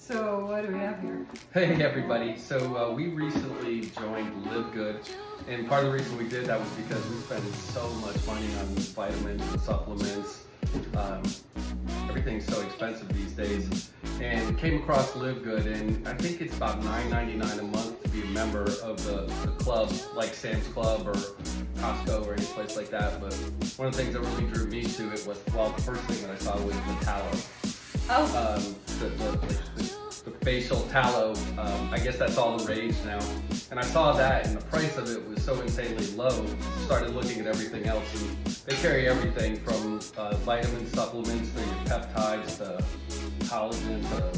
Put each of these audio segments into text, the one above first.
So what do we have here? Hey everybody, so we recently joined LiveGood, and part of the reason we did that was because we spend so much money on vitamins and supplements. Everything's so expensive these days, and came across LiveGood, and I think it's about $9.99 a month to be a member of the club, like Sam's Club or Costco or any place like that. But one of the things that really drew me to it was, well, the first thing that I saw was the tallow. Oh. The facial tallow, I guess that's all the rage now. And I saw that, and the price of it was so insanely low. Started looking at everything else, and they carry everything from vitamin supplements to your peptides to collagen to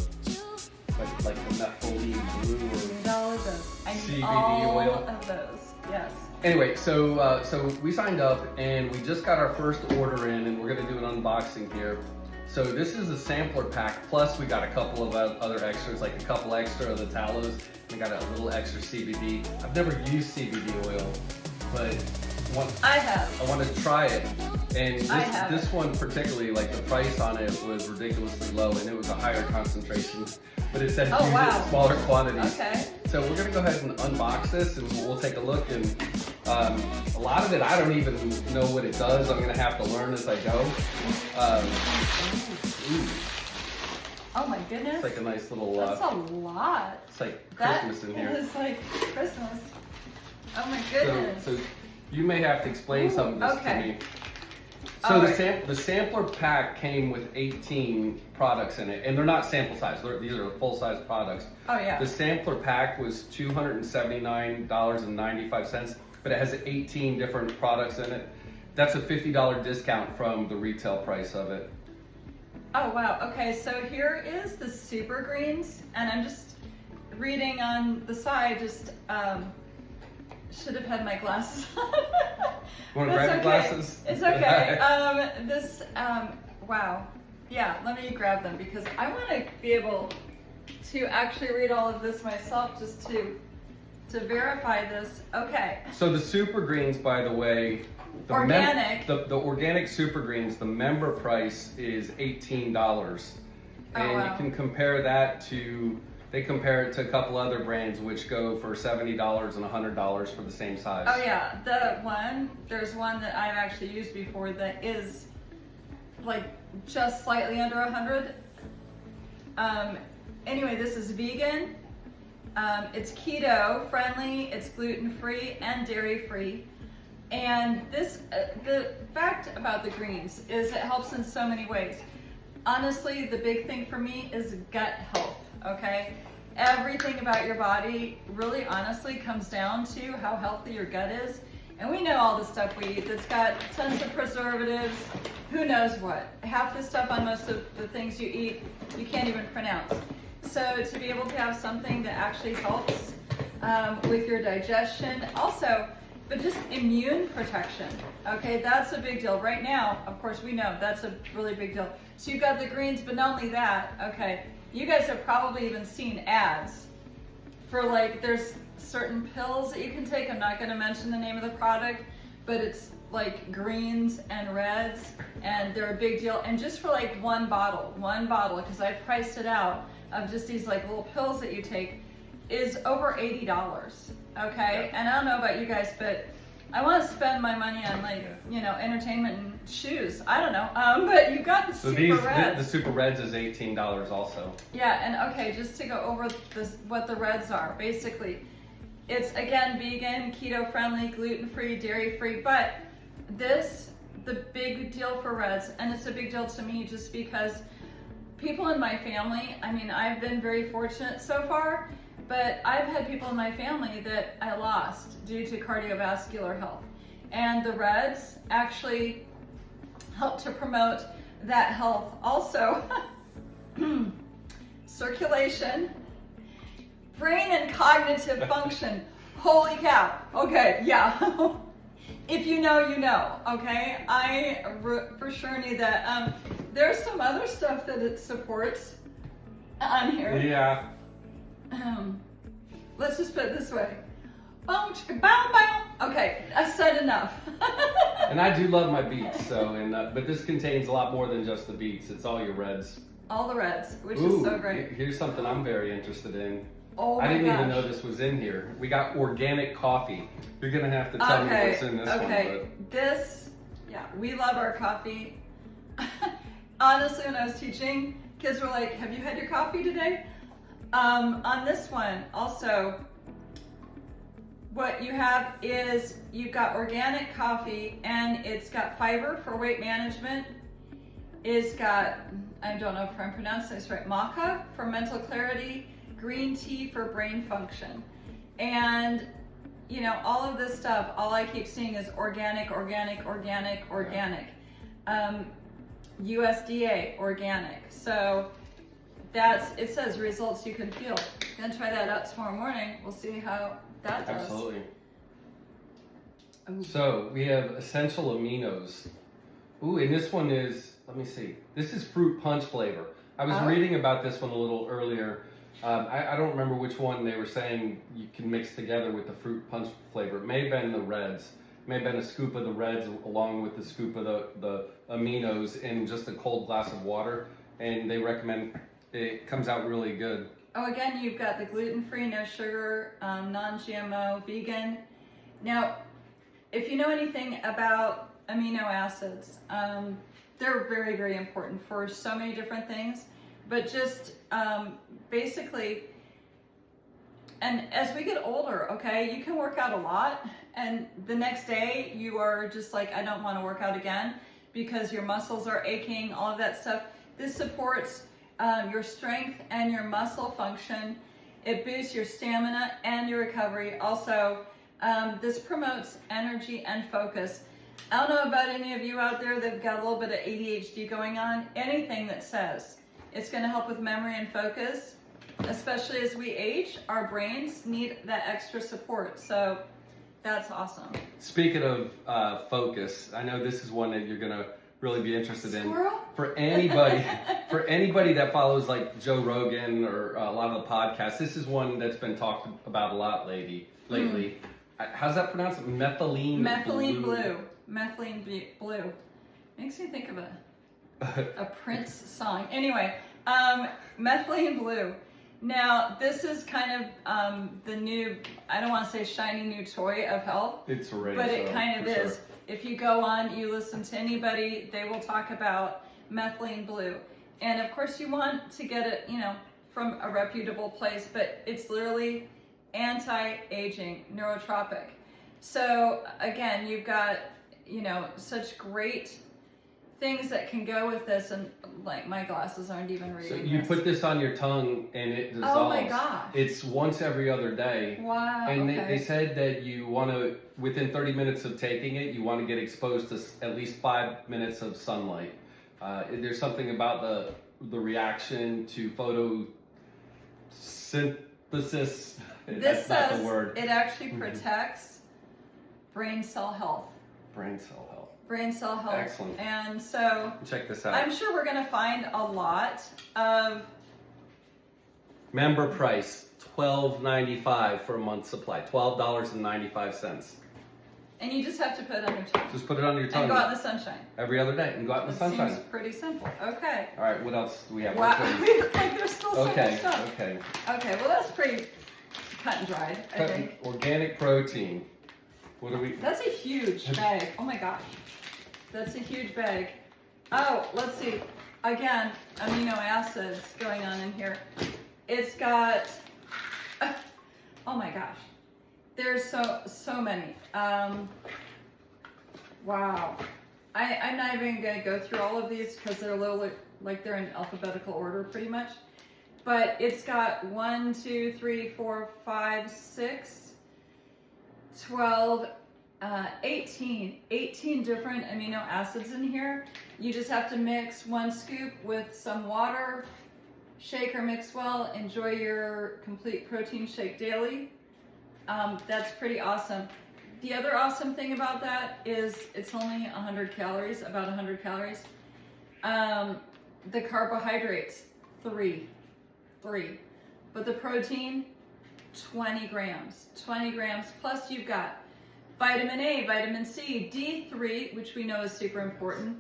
like the methylene blue or all of those. I need CBD all oil. of those. Yes. Anyway, so we signed up, and we just got our first order in, and we're gonna do an unboxing here. So this is a sampler pack, plus we got a couple of other extras, like a couple extra of the tallows. We got a little extra CBD. I've never used CBD oil, but I wanted to try it. And this one particularly, like the price on it was ridiculously low, and it was a higher concentration, but it said use it in smaller quantities. Okay. So we're gonna go ahead and unbox this, and we'll take a look. And a lot of it, I don't even know what it does. I'm gonna have to learn as I go. Oh my goodness. It's like a nice little. That's a lot. It's like Christmas in here. It's like Christmas. Oh my goodness. So you may have to explain some of this to me. So the sampler pack came with 18 products in it, and they're not sample size. These are full-size products. Oh yeah. The sampler pack was $279.95, but it has 18 different products in it. That's a $50 discount from the retail price of it. Oh wow, okay, so here is the super greens, and I'm just reading on the side, should have had my glasses on. Want to grab your glasses? It's okay. Wow. Yeah, let me grab them because I want to be able to actually read all of this myself just to verify this. Okay. So the super greens, by the way, the organic super greens, the member price is $18. And you can compare that to, they compare it to a couple other brands which go for $70 and $100 for the same size. Oh yeah, there's one that I've actually used before that is like just slightly under 100. Anyway, this is vegan. It's keto friendly, it's gluten free and dairy free. And this, the fact about the greens is it helps in so many ways. Honestly, the big thing for me is gut health, okay? Everything about your body really honestly comes down to how healthy your gut is. And we know all the stuff we eat that's got tons of preservatives, who knows what. Half the stuff on most of the things you eat, you can't even pronounce. So to be able to have something that actually helps with your digestion, also, but just immune protection, okay? That's a big deal. Right now, of course, we know that's a really big deal. So you've got the greens, but not only that, okay, you guys have probably even seen ads for like, there's certain pills that you can take. I'm not gonna mention the name of the product, but it's like greens and reds, and they're a big deal. And just for like one bottle, because I priced it out of just these like little pills that you take, is over $80, okay? And I don't know about you guys, but I want to spend my money on like, you know, entertainment and shoes. I don't know, but you got the super reds. The super reds is $18 also. Yeah, and okay, just to go over this, what the reds are. Basically, it's again vegan, keto friendly, gluten free, dairy free, but this, the big deal for reds, and it's a big deal to me just because people in my family, I mean, I've been very fortunate so far, but I've had people in my family that I lost due to cardiovascular health. And the reds actually help to promote that health. Also, circulation, brain and cognitive function. Holy cow. Okay, yeah. If you know, you know, okay? I for sure need that. There's some other stuff that it supports on here. Yeah. Let's just put it this way. Boom, chicka, bow, bow. Okay, I said enough. And I do love my beets, so but this contains a lot more than just the beets. It's all your reds. All the reds, which Ooh, is so great. Here's something I'm very interested in. Oh my I didn't even gosh. know this was in here. We got organic coffee. You're gonna have to tell me what's in this one. Okay, this, yeah, we love our coffee. Honestly, when I was teaching, kids were like, have you had your coffee today? On this one, also, what you have is you've got organic coffee and it's got fiber for weight management. It's got, I don't know if I'm pronouncing this right, maca for mental clarity, green tea for brain function. And you know, all of this stuff, all I keep seeing is organic, organic, organic, organic. USDA, organic. So that's, it says results you can feel. Gonna try that out tomorrow morning. We'll see how that does. Absolutely. Ooh. So we have essential aminos. Ooh, and this one is, let me see. This is fruit punch flavor. I was reading about this one a little earlier. I don't remember which one they were saying you can mix together with the fruit punch flavor. It may have been the reds. It may have been a scoop of the reds along with the scoop of the aminos in just a cold glass of water. And they recommend, it comes out really good. Oh, again, you've got the gluten-free, no sugar, non-GMO, vegan. Now, if you know anything about amino acids, they're very, very important for so many different things. But just basically, and as we get older, okay, you can work out a lot, and the next day you are just like, I don't want to work out again because your muscles are aching, all of that stuff. This supports your strength and your muscle function. It boosts your stamina and your recovery. Also, this promotes energy and focus. I don't know about any of you out there that've got a little bit of ADHD going on. Anything that says it's going to help with memory and focus, especially as we age, our brains need that extra support. So that's awesome. Speaking of focus, I know this is one that you're going to really be interested Squirrel? in. For anybody that follows like Joe Rogan or a lot of the podcasts, this is one that's been talked about a lot lately. How's that pronounced? Methylene blue. Methylene blue. Makes me think of a Prince song. Anyway, methylene blue. Now, this is kind of the new, I don't want to say shiny new toy of health. It's already, but it kind of is. Sure. If you go on, you listen to anybody, they will talk about methylene blue. And of course you want to get it, you know, from a reputable place, but it's literally anti-aging, neurotropic. So again, you've got, you know, such great things that can go with this, and like my glasses aren't even reading. So you put this on your tongue and it dissolves. Oh my gosh. It's once every other day. Wow. And they said that you want to, within 30 minutes of taking it, you want to get exposed to at least 5 minutes of sunlight. There's something about the reaction to photosynthesis. This That's not says the word. it actually protects brain cell health. Brain cell health. Brain cell health. Excellent. And so check this out. I'm sure we're going to find a lot of member price $12.95 for a month's supply. $12.95. And you just have to put it on your tongue. Just put it on your tongue. And go out in the sunshine. Every other day and go out in the sunshine. Seems pretty simple. Okay. All right, what else do we have? Wow. There's still so much stuff. Okay. Okay, well that's pretty cut and dried, I think. Organic protein. What do we? That's a huge bag. Oh my gosh. That's a huge bag. Oh, let's see. Again, amino acids going on in here. It's got, oh my gosh. There's so many. Wow. I'm not even going to go through all of these because they're a little like they're in alphabetical order pretty much. But it's got 1, 2, 3, 4, 5, 6, 12, 18 different amino acids in here. You just have to mix 1 scoop with some water, shake or mix well, enjoy your complete protein shake daily. That's pretty awesome. The other awesome thing about that is it's only 100 calories, about 100 calories. The carbohydrates, 3. But the protein, 20 grams. 20 grams, plus you've got vitamin A, vitamin C, D3, which we know is super important,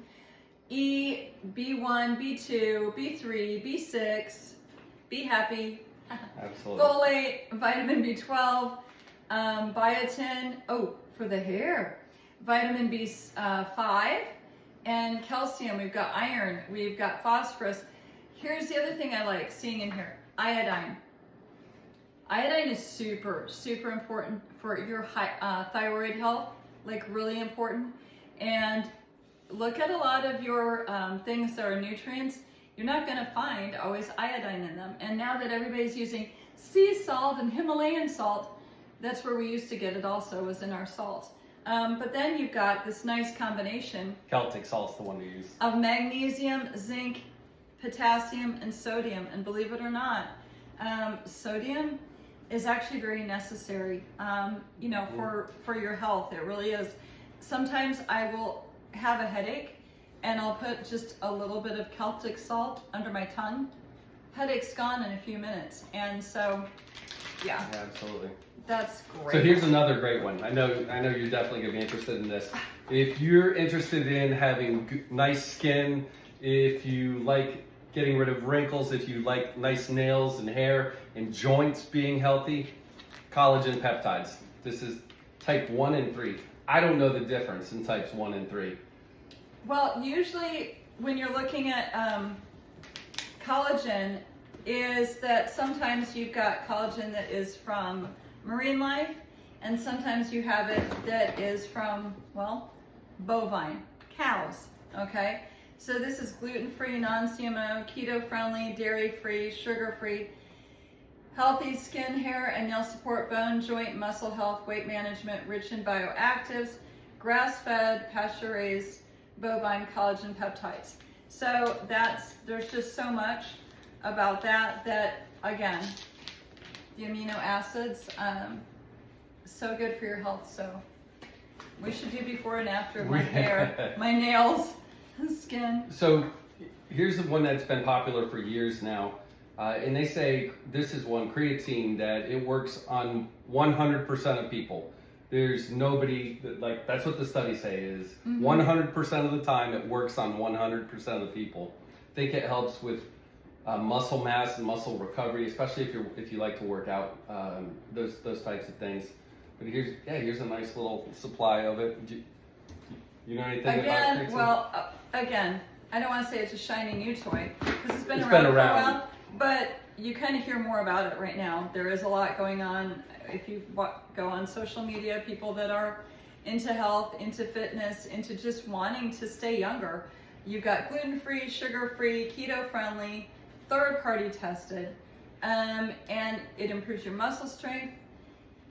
E, B1, B2, B3, B6, be happy, Absolutely. folate, vitamin B12, biotin, oh, for the hair, vitamin B5, and calcium. We've got iron, we've got phosphorus. Here's the other thing I like seeing in here, iodine. Iodine is super, super important for your thyroid health, like really important. And look at a lot of your things that are nutrients. You're not going to find always iodine in them. And now that everybody's using sea salt and Himalayan salt, that's where we used to get it also, was in our salt. But then you've got this nice combination. Celtic salt's the one we use. Of magnesium, zinc, potassium, and sodium. And believe it or not, sodium is actually very necessary, you know, for your health. It really is. Sometimes I will have a headache and I'll put just a little bit of Celtic salt under my tongue. Headache's gone in a few minutes. And so, yeah. Absolutely. That's great. So here's another great one. I know you're definitely going to be interested in this. If you're interested in having nice skin, if you like getting rid of wrinkles, if you like nice nails and hair and joints being healthy, collagen peptides. This is type 1 and 3. I don't know the difference in types 1 and 3. Well, usually when you're looking at collagen, is that sometimes you've got collagen that is from marine life, and sometimes you have it that is from, well, bovine, cows, okay? So this is gluten-free, non-GMO, keto-friendly, dairy-free, sugar-free, healthy skin, hair, and nail support, bone, joint, muscle health, weight management, rich in bioactives, grass-fed, pasture-raised, bovine collagen peptides. So there's just so much about that again, the amino acids, so good for your health. So we should do before and after my hair, my nails, skin. So here's the one that's been popular for years now. And they say this is one, creatine, that it works on 100% of people. There's nobody, like, that's what the studies say is 100% of the time it works on 100% of the people. I think it helps with muscle mass and muscle recovery, especially if you like to work out, those types of things. But here's a nice little supply of it. You know anything about creatine? Well, again, I don't want to say it's a shiny new toy because it's been around for a while, but you kind of hear more about it right now. There is a lot going on. If you go on social media, people that are into health, into fitness, into just wanting to stay younger. You've got gluten-free, sugar-free, keto-friendly, third-party tested, and it improves your muscle strength,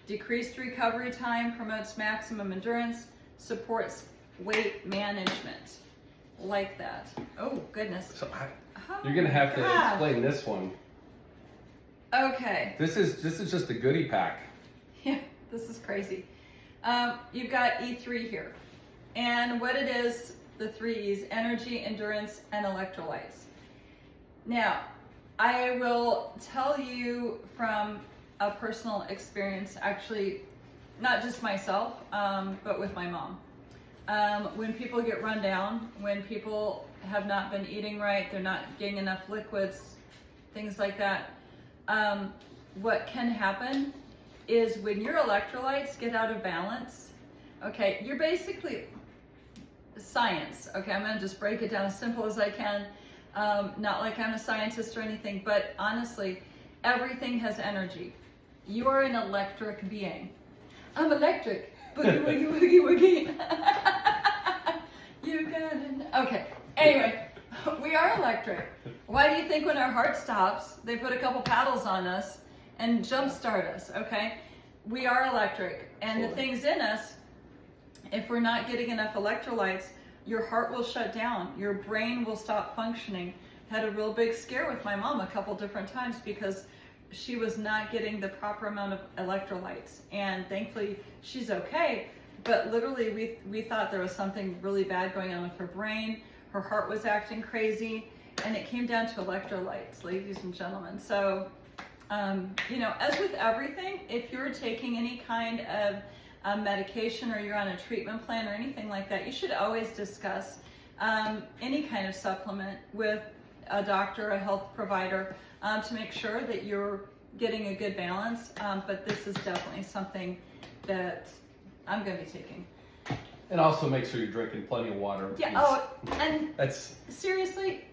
decreased recovery time, promotes maximum endurance, supports weight management. Like that. Oh, goodness. So you're going to have to explain this one. Okay. This is just a goodie pack. Yeah, this is crazy. You've got E3 here. And what it is, the 3 E's, energy, endurance, and electrolytes. Now, I will tell you from a personal experience, actually, not just myself, but with my mom. When people get run down, when people have not been eating right, they're not getting enough liquids, things like that, what can happen is when your electrolytes get out of balance, okay, you're basically science, okay, I'm going to just break it down as simple as I can, not like I'm a scientist or anything, but honestly, everything has energy. You are an electric being. I'm electric. Boogie, woogie, woogie, woogie. You got it. Okay, anyway, we are electric. Why do you think when our heart stops, they put a couple paddles on us and jumpstart us, okay? We are electric. And the things in us, if we're not getting enough electrolytes, your heart will shut down. Your brain will stop functioning. Had a real big scare with my mom a couple different times because she was not getting the proper amount of electrolytes. And thankfully, she's okay. But literally, we thought there was something really bad going on with her brain. Her heart was acting crazy. And it came down to electrolytes, ladies and gentlemen. So, you know, as with everything, if you're taking any kind of medication or you're on a treatment plan or anything like that, you should always discuss any kind of supplement with a doctor, a health provider, to make sure that you're getting a good balance. But this is definitely something that I'm going to be taking. And also make sure you're drinking plenty of water. Yeah. Oh, and that's seriously,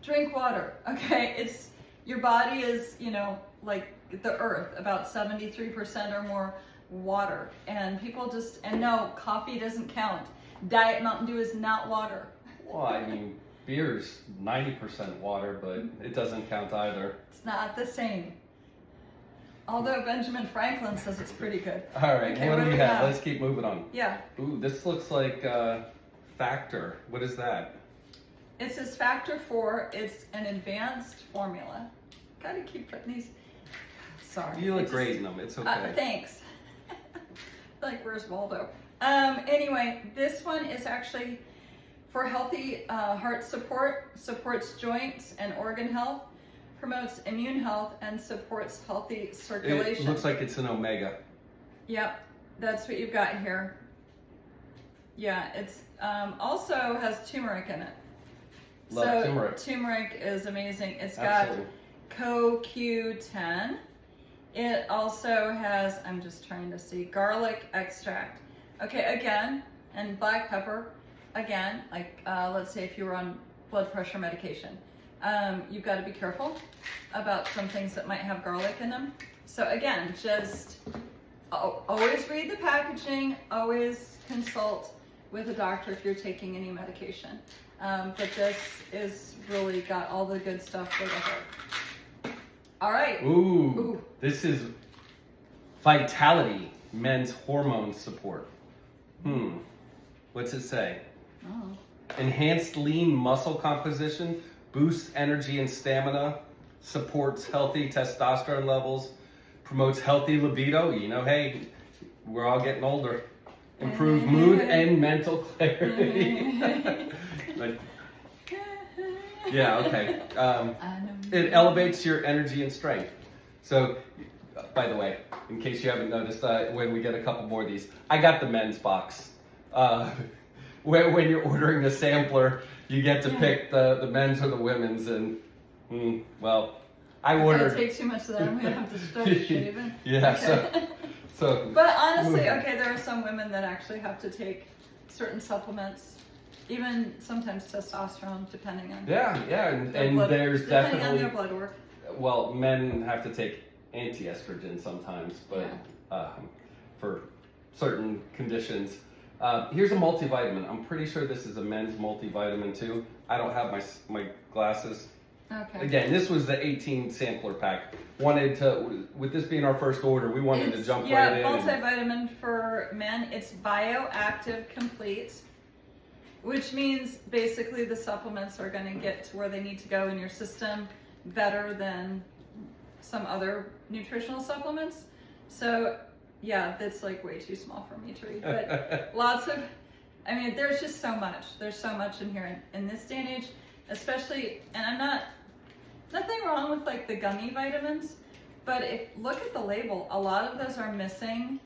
drink water. Okay, it's your body is, you know, like the earth, about 73% or more water, and people just, and no, coffee doesn't count. Diet Mountain Dew is not water. Well, I mean, beer's 90% water, but it doesn't count either. It's not the same. Although Benjamin Franklin says it's pretty good. All right, Okay, what do we have? have? Let's keep moving on. Yeah. Ooh, this looks like Factor. What is that? It says Factor 4. It's an advanced formula. Gotta keep putting these. Sorry. You look great in them. It's okay. Thanks. Like, where's Waldo? Anyway, this one is actually for healthy heart support, supports joints and organ health, promotes immune health, and supports healthy circulation. It looks like it's an omega. Yep, that's what you've got here. Yeah, it's also has turmeric in it. Love turmeric. Turmeric is amazing. It's Absolutely. got CoQ10. It also has, I'm just trying to see, garlic extract. Okay, again, and black pepper. Again, like let's say if you were on blood pressure medication, you've got to be careful about some things that might have garlic in them. So again, just always read the packaging, always consult with a doctor if you're taking any medication. But this is really got all the good stuff for the heart. All right. Ooh. This is Vitality Men's Hormone Support. What's it say? Oh. Enhanced lean muscle composition, boosts energy and stamina, supports healthy testosterone levels, promotes healthy libido. You know, hey, we're all getting older. Improve mood and mental clarity. Like, yeah, okay. It elevates your energy and strength. So, by the way, in case you haven't noticed, when we get a couple more of these, I got the men's box. When you're ordering a sampler, you get to pick the men's or the women's, and well, I ordered. If I take too much of that, I'm gonna have to start shaving. Yeah. Okay. So. But honestly, okay, there are some women that actually have to take certain supplements, even sometimes testosterone, depending on. Yeah, and blood, there's depending definitely. on their blood work. Well, men have to take anti-estrogen sometimes, but for certain conditions. Here's a multivitamin. I'm pretty sure this is a men's multivitamin too. I don't have my glasses. Okay. Again, this was the 18 sampler pack. Wanted to, with this being our first order, we wanted to jump right in. Yeah, multivitamin for men. It's bioactive complete, which means basically the supplements are going to get to where they need to go in your system better than some other nutritional supplements. So yeah, that's like way too small for me to read, but lots of, I mean, there's just so much. There's so much in here in this day and age, especially, and nothing wrong with like the gummy vitamins, but look at the label, a lot of those are missing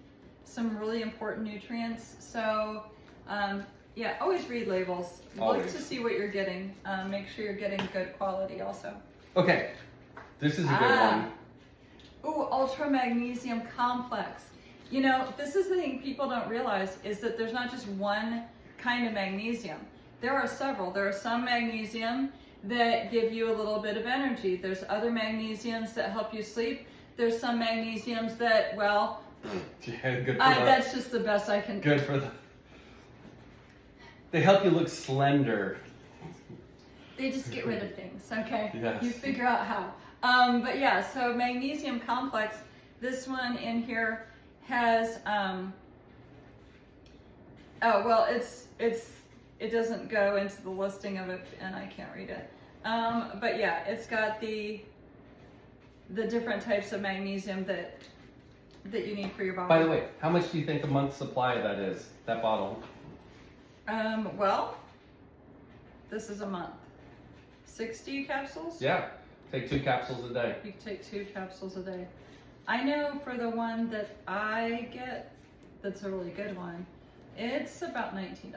some really important nutrients. So yeah, always read labels. Always. Look to see what you're getting. Make sure you're getting good quality also. Okay, this is a good one. Ooh, ultra magnesium complex. You know, this is the thing people don't realize is that there's not just one kind of magnesium. There are several. There are some magnesium that give you a little bit of energy. There's other magnesiums that help you sleep. There's some magnesiums that, well, yeah, good for that's just the best I can. Good for They help you look slender. They just get rid of things, okay? Yes. You figure out how. But yeah, so magnesium complex, this one in here has, it doesn't go into the listing of it and I can't read it. But yeah, it's got the different types of magnesium that you need for your body. By the way, how much do you think a month's supply of that is, that bottle? Well, this is a month. 60 capsules? Yeah, take 2 capsules a day. You can take 2 capsules a day. I know for the one that I get, that's a really good one, it's about $19.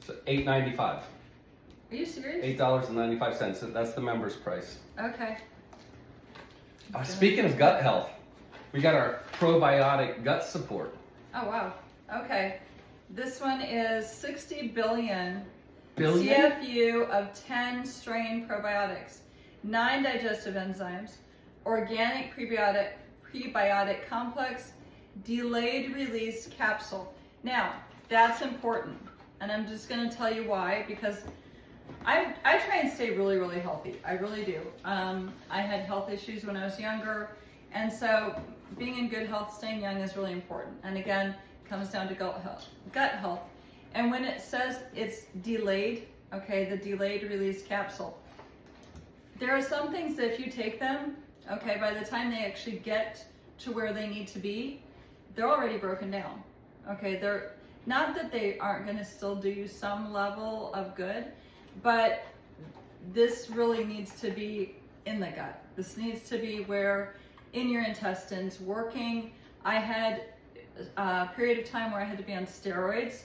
So $8.95. Are you serious? $8.95. That's the member's price. Okay. Speaking of gut health, we got our probiotic gut support. Oh, wow. Okay. This one is 60 billion Billion? CFU of 10 strain probiotics, 9 digestive enzymes, organic prebiotic complex, delayed release capsule. Now, that's important. And I'm just going to tell you why, because I try and stay really, really healthy. I really do. I had health issues when I was younger. And so being in good health, staying young is really important. And again, it comes down to gut health. And when it says it's delayed, okay, the delayed release capsule, there are some things that if you take them, okay, by the time they actually get to where they need to be, they're already broken down. Okay, they're not that they aren't going to still do you some level of good, but this really needs to be in the gut. This needs to be where in your intestines working. I had a period of time where I had to be on steroids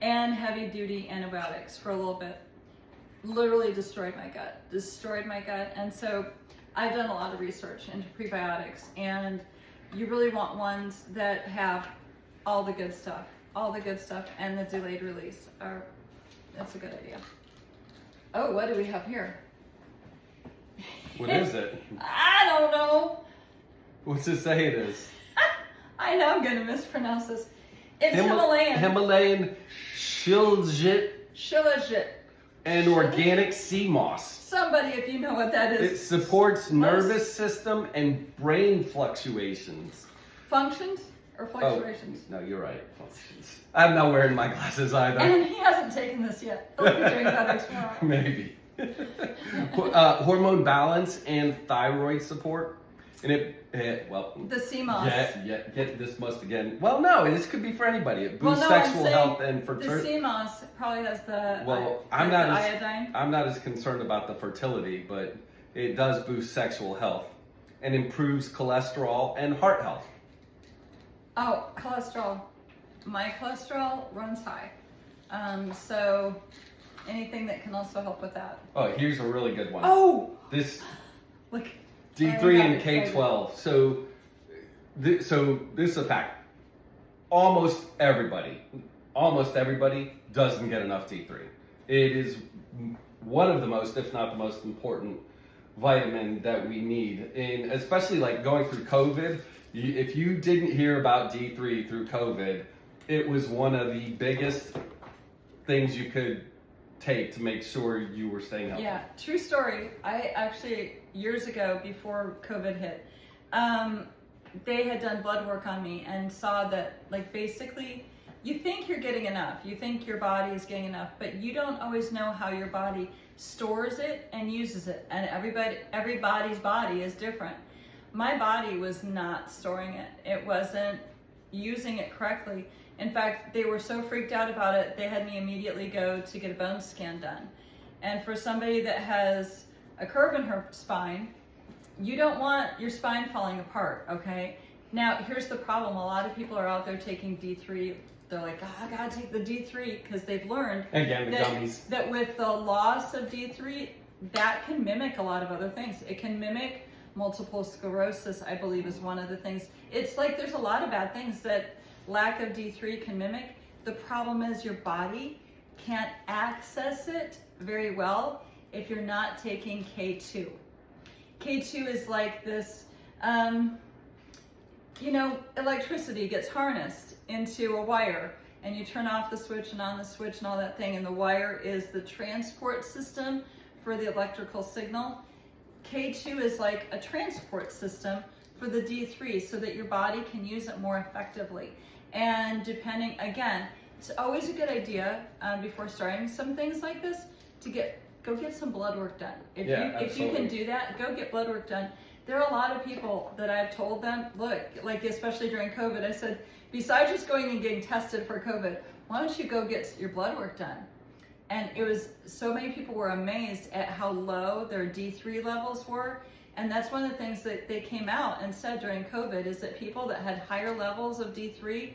and heavy duty antibiotics for a little bit. Literally destroyed my gut. And so I've done a lot of research into prebiotics, and you really want ones that have all the good stuff, and the delayed release that's a good idea. Oh, what do we have here? What is it? I don't know. What's it say it is? I know I'm gonna mispronounce this. It's Himalayan. Himalayan shilajit and organic sea moss. Somebody, if you know what that is. It supports nervous system and brain fluctuations. Functions or fluctuations? Oh, no, you're right. Functions. I'm not wearing my glasses either. And he hasn't taken this yet. He'll be doing better tomorrow. Maybe. Hormone balance and thyroid support. And the sea moss. Get this must again. Well, no, this could be for anybody. It boosts sexual health and fertility. The sea moss probably has the iodine. I'm not as concerned about the fertility, but it does boost sexual health and improves cholesterol and heart health. Oh, cholesterol. My cholesterol runs high. So anything that can also help with that. Oh, here's a really good one. Oh! This Look. D3 and K12. So this is a fact. Almost everybody doesn't get enough D3. It is one of the most, if not the most important vitamin that we need. And especially like going through COVID, if you didn't hear about D3 through COVID, it was one of the biggest things you could take to make sure you were staying healthy. Yeah, true story. I actually, years ago, before COVID hit, they had done blood work on me and saw that, like, basically, you think you're getting enough. You think your body is getting enough, but you don't always know how your body stores it and uses it. And everybody's body is different. My body was not storing it. It wasn't using it correctly. In fact, they were so freaked out about it, they had me immediately go to get a bone scan done. And for somebody that has a curve in her spine, you don't want your spine falling apart, okay? Now, here's the problem. A lot of people are out there taking D3. They're like, oh, I gotta take the D3 because they've learned that with the loss of D3, that can mimic a lot of other things. It can mimic multiple sclerosis, I believe, is one of the things. It's like there's a lot of bad things that lack of D3 can mimic. The problem is your body can't access it very well if you're not taking K2. K2 is like this, electricity gets harnessed into a wire, and you turn off the switch and on the switch and all that thing, and the wire is the transport system for the electrical signal. K2 is like a transport system for the D3 so that your body can use it more effectively. And depending, again, it's always a good idea before starting some things like this to go get some blood work done. If you can do that, go get blood work done. There are a lot of people that I've told them, look, like especially during COVID, I said, besides just going and getting tested for COVID, why don't you go get your blood work done? And it was, so many people were amazed at how low their D3 levels were. And that's one of the things that they came out and said during COVID is that people that had higher levels of D3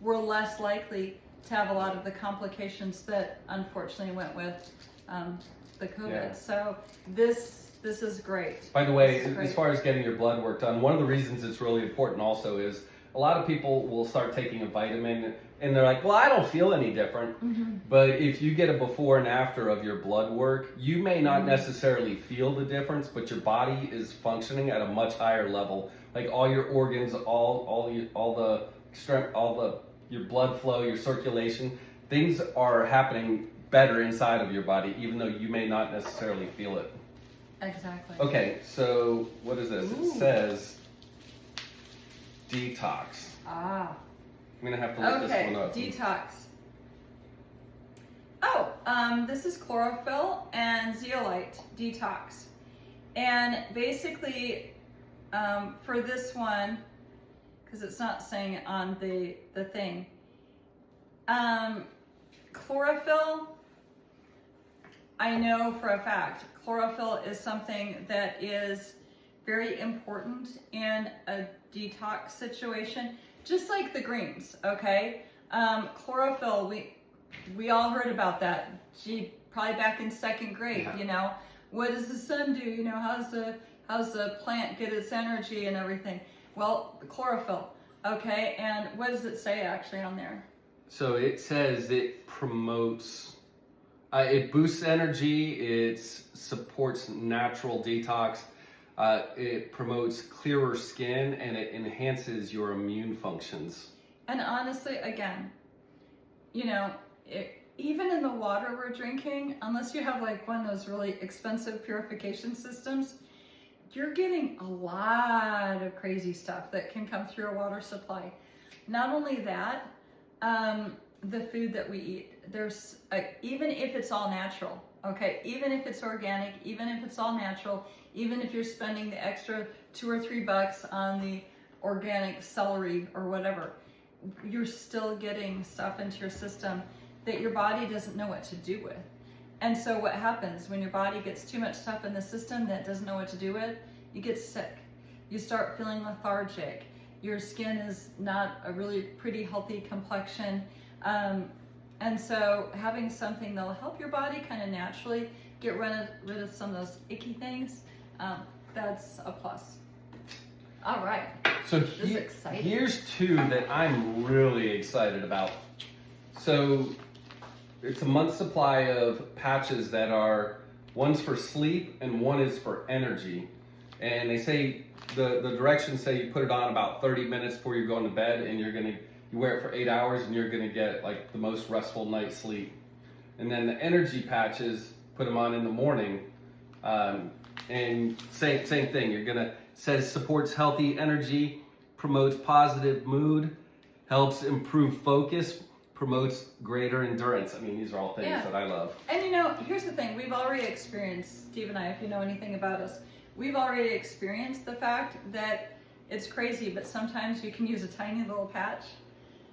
were less likely to have a lot of the complications that unfortunately went with the COVID. Yeah. So this is great. By the way, This is great. as far as getting your blood work done, one of the reasons it's really important also is a lot of people will start taking a vitamin and they're like, well, I don't feel any different. But if you get a before and after of your blood work, you may not necessarily feel the difference, but your body is functioning at a much higher level. Like all your organs, your blood flow, your circulation, things are happening better inside of your body, even though you may not necessarily feel it. Exactly. Okay, so what is this? Ooh. It says detox. Ah. I'm gonna have to look this one up. Detox. Oh, this is chlorophyll and zeolite detox. And basically, for this one, because it's not saying it on the thing, chlorophyll, I know for a fact, chlorophyll is something that is very important in a detox situation, just like the greens, okay? Chlorophyll, we all heard about that. Gee, probably back in second grade, Yeah. you know? What does the sun do? You know, how's the plant get its energy and everything? Well, the chlorophyll, okay? And what does it say actually on there? So it says it promotes, it boosts energy, it supports natural detox, it promotes clearer skin, and it enhances your immune functions. And honestly, again, you know, even in the water we're drinking, unless you have like one of those really expensive purification systems, you're getting a lot of crazy stuff that can come through a water supply. Not only that, the food that we eat, there's even if it's all natural, okay, even if it's organic, even if it's all natural, even if you're spending the extra $2 or $3 on the organic celery or whatever, you're still getting stuff into your system that your body doesn't know what to do with. And so what happens when your body gets too much stuff in the system that doesn't know what to do with? You get sick. You start feeling lethargic. Your skin is not a really pretty healthy complexion. And so having something that'll help your body kind of naturally get rid of some of those icky things, that's a plus. All right. So This is exciting. here's two that I'm really excited about. So it's a month's supply of patches that are, one's for sleep and one is for energy. And they say, the directions say you put it on about 30 minutes before you're going to bed, and you wear it for 8 hours and you're gonna get like the most restful night's sleep. And then the energy patches, put them on in the morning, and same thing. Says supports healthy energy, promotes positive mood, helps improve focus, promotes greater endurance. I mean, these are all things that I love. And you know, here's the thing, we've already experienced, Steve and I, if you know anything about us, we've already experienced the fact that it's crazy, but sometimes you can use a tiny little patch.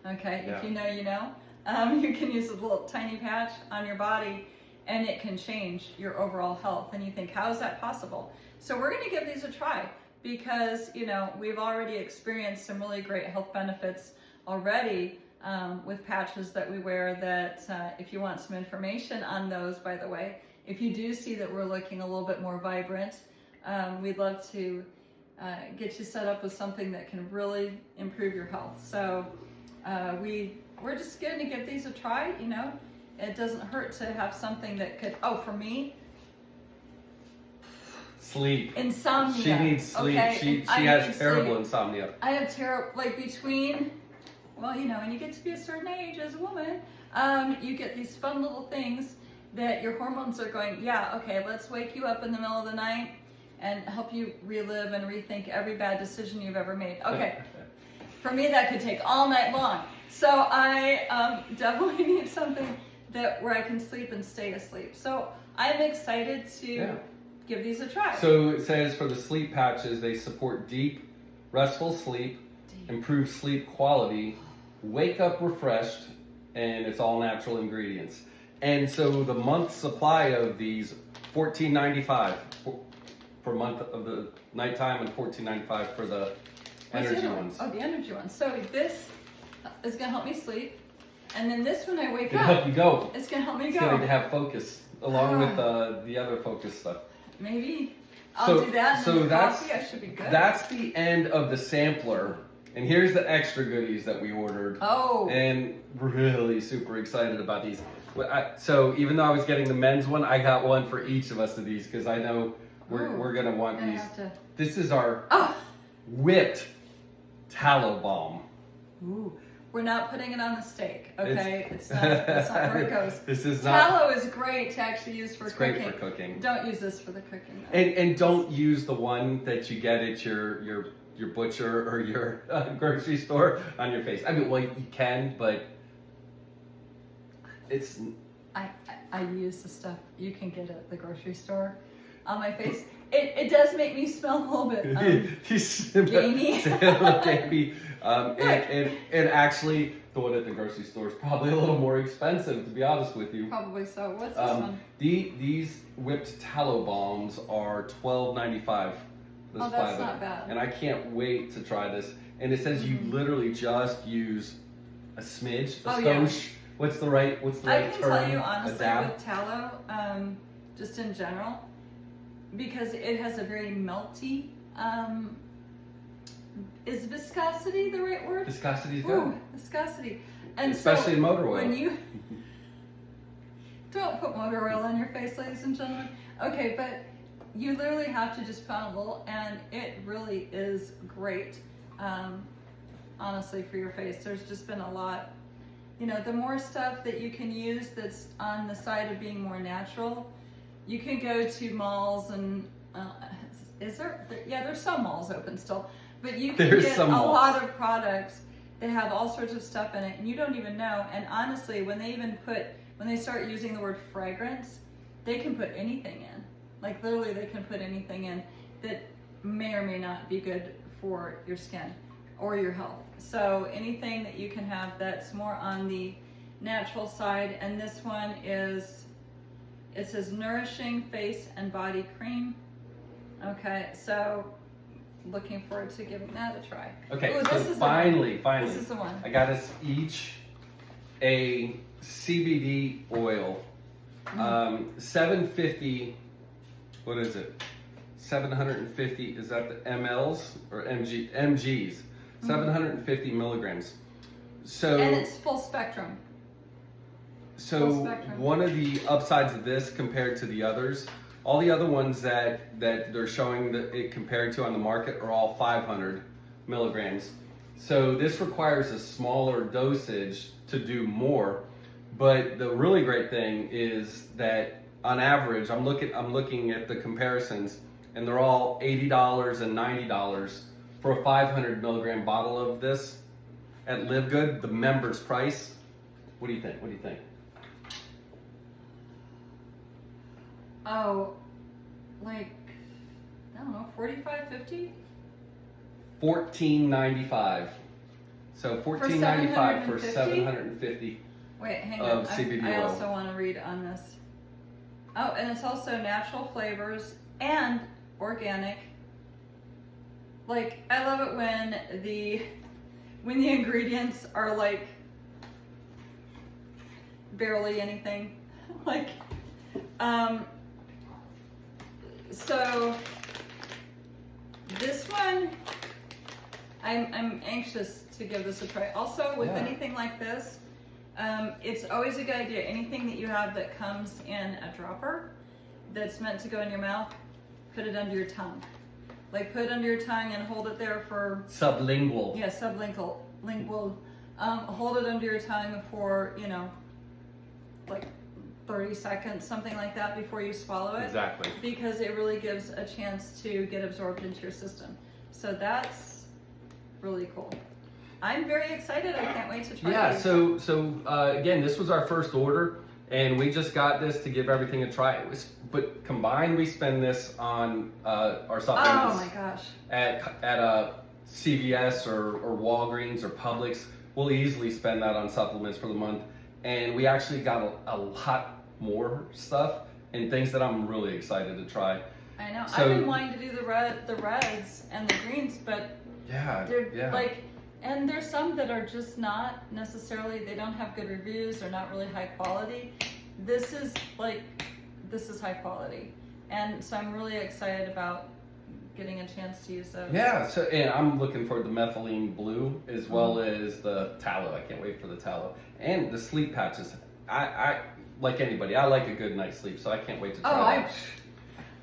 Okay, Yeah. if you know, you know. You can use a little tiny patch on your body and it can change your overall health. And you think, how is that possible? So we're gonna give these a try because, you know, we've already experienced some really great health benefits already with patches that we wear that if you want some information on those, by the way, if you do see that we're looking a little bit more vibrant, we'd love to get you set up with something that can really improve your health. So we're just going to give these a try, you know. It doesn't hurt to have something that could, for me, Sleep. insomnia. She needs sleep. Okay? She I has need terrible sleep. insomnia. I have terrible, like between, well, you know, when you get to be a certain age as a woman, you get these fun little things that your hormones are going, yeah, okay, let's wake you up in the middle of the night and help you relive and rethink every bad decision you've ever made. Okay. For me, that could take all night long. So I definitely need something where I can sleep and stay asleep. So I'm excited to give these a try. So it says for the sleep patches, they support deep, restful sleep, improve sleep quality, wake up refreshed, and it's all natural ingredients. And so the month supply of these, $14.95 per month of the nighttime and $14.95 for the energy ones. Oh, the energy ones. So this is gonna help me sleep, and then this one I wake It'll up. help you go. It's gonna help me It's go. going to have focus. along with the other focus stuff. Maybe I'll do that. And coffee, I should be good. That's the end of the sampler. And here's the extra goodies that we ordered. Oh. And really super excited about these. So even though I was getting the men's one, I got one for each of us of these because I know we're going to want these. This is our whipped tallow balm. Ooh. We're not putting it on the steak, okay? That's not where it goes. This is not. Tallow is great to actually use for cooking. It's great for cooking. Don't use this for the cooking. And don't use the one that you get at your butcher or your grocery store on your face. I mean, well, you can, but it's. I use the stuff you can get at the grocery store on my face. It does make me smell a little bit gamey. Gamey. And actually, the one at the grocery store is probably a little more expensive, to be honest with you. Probably so. What's this one? These whipped tallow balms are $12.95. Oh, that's not bad. And I can't wait to try this. And it says you literally just use a smidge, a skosh. What's the right term? I can tell you honestly with tallow, just in general, because it has a very melty, is viscosity the right word? Viscosity is good. Viscosity. And especially in motor oil. When you don't put motor oil on your face, ladies and gentlemen. Okay, but you literally have to just put on a little, and it really is great, honestly, for your face. There's just been a lot, you know, the more stuff that you can use that's on the side of being more natural. You can go to malls and, is there? Yeah, there's some malls open still, but you can get a lot of products that have all sorts of stuff in it, and you don't even know. And honestly, when they start using the word fragrance, they can put anything in. Like literally they can put anything in that may or may not be good for your skin or your health. So anything that you can have that's more on the natural side. And this one is, it says nourishing face and body cream. Okay, so looking forward to giving that a try. Okay, ooh, so finally, this is the one. I got us each a CBD oil. 750, what is it? 750, is that the mLs or mGs? 750 milligrams. So, and it's full spectrum. So one of the upsides of this compared to the others, all the other ones that they're showing that it compared to on the market are all 500 milligrams. So this requires a smaller dosage to do more. But the really great thing is that on average, I'm looking at the comparisons, and they're all $80 and $90 for a 500 milligram bottle of this at LiveGood. The member's price. What do you think? What do you think? Oh, like, I don't know, 45, 50? $14.95. So $14.95 for 750. Wait, hang of on. CBD I oil. also want to read on this. Oh, and it's also natural flavors and organic. Like, I love it when the ingredients are like barely anything. Like, so this one, I'm anxious to give this a try. Also, with anything like this, it's always a good idea. Anything that you have that comes in a dropper that's meant to go in your mouth, put it under your tongue. Like, put it under your tongue and hold it there for... Sublingual. Yeah, sublingual. Hold it under your tongue for, you know, like 30 seconds, something like that, before you swallow it. Exactly. Because it really gives a chance to get absorbed into your system. So that's really cool. I'm very excited. I can't wait to try it. Yeah, so again, this was our first order, and we just got this to give everything a try. But combined, we spend this on our supplements. Oh my gosh. At CVS or Walgreens or Publix, we'll easily spend that on supplements for the month. And we actually got a lot more stuff and things that I'm really excited to try. I know. I've been wanting to do the reds and the greens, but they're like, and there's some that are just not necessarily, they don't have good reviews, they're not really high quality. This is like this is high quality. And so I'm really excited about getting a chance to use those. Yeah, so and I'm looking for the methylene blue as well as the tallow. I can't wait for the tallow. And the sleep patches. I like anybody, I like a good night's sleep, so I can't wait to try that.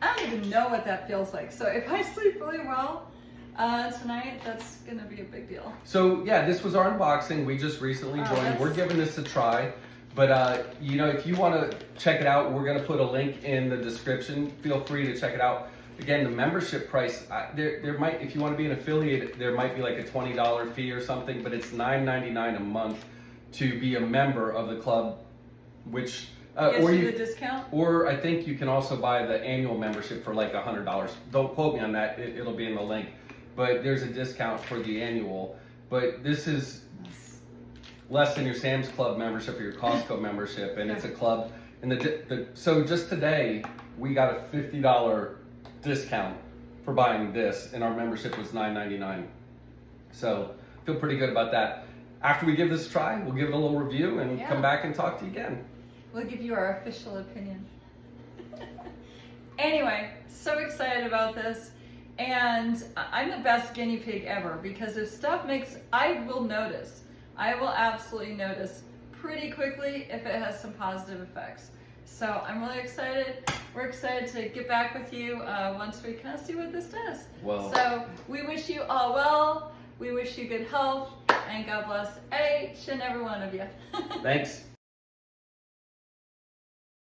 I don't even know what that feels like. So if I sleep really well tonight, that's gonna be a big deal. So yeah, this was our unboxing. We just recently joined. We're giving this a try. But you know, if you want to check it out, we're gonna put a link in the description. Feel free to check it out. Again, the membership price, there might, if you want to be an affiliate, there might be like a $20 fee or something, but it's $9.99 a month to be a member of the club, which or you the discount. Or I think you can also buy the annual membership for like $100. Don't quote me on that. It'll be in the link. But there's a discount for the annual. But this is less than your Sam's Club membership or your Costco membership, and it's a club. And so just today we got a $50 discount for buying this, and our membership was $9.99. So feel pretty good about that. After we give this a try, we'll give it a little review and come back and talk to you again. We'll give you our official opinion. Anyway, so excited about this. And I'm the best guinea pig ever, because if stuff makes, I will notice. I will absolutely notice pretty quickly if it has some positive effects. So I'm really excited. We're excited to get back with you once we kind of see what this does. Well, so we wish you all well. We wish you good health, and God bless each and every one of you. Thanks.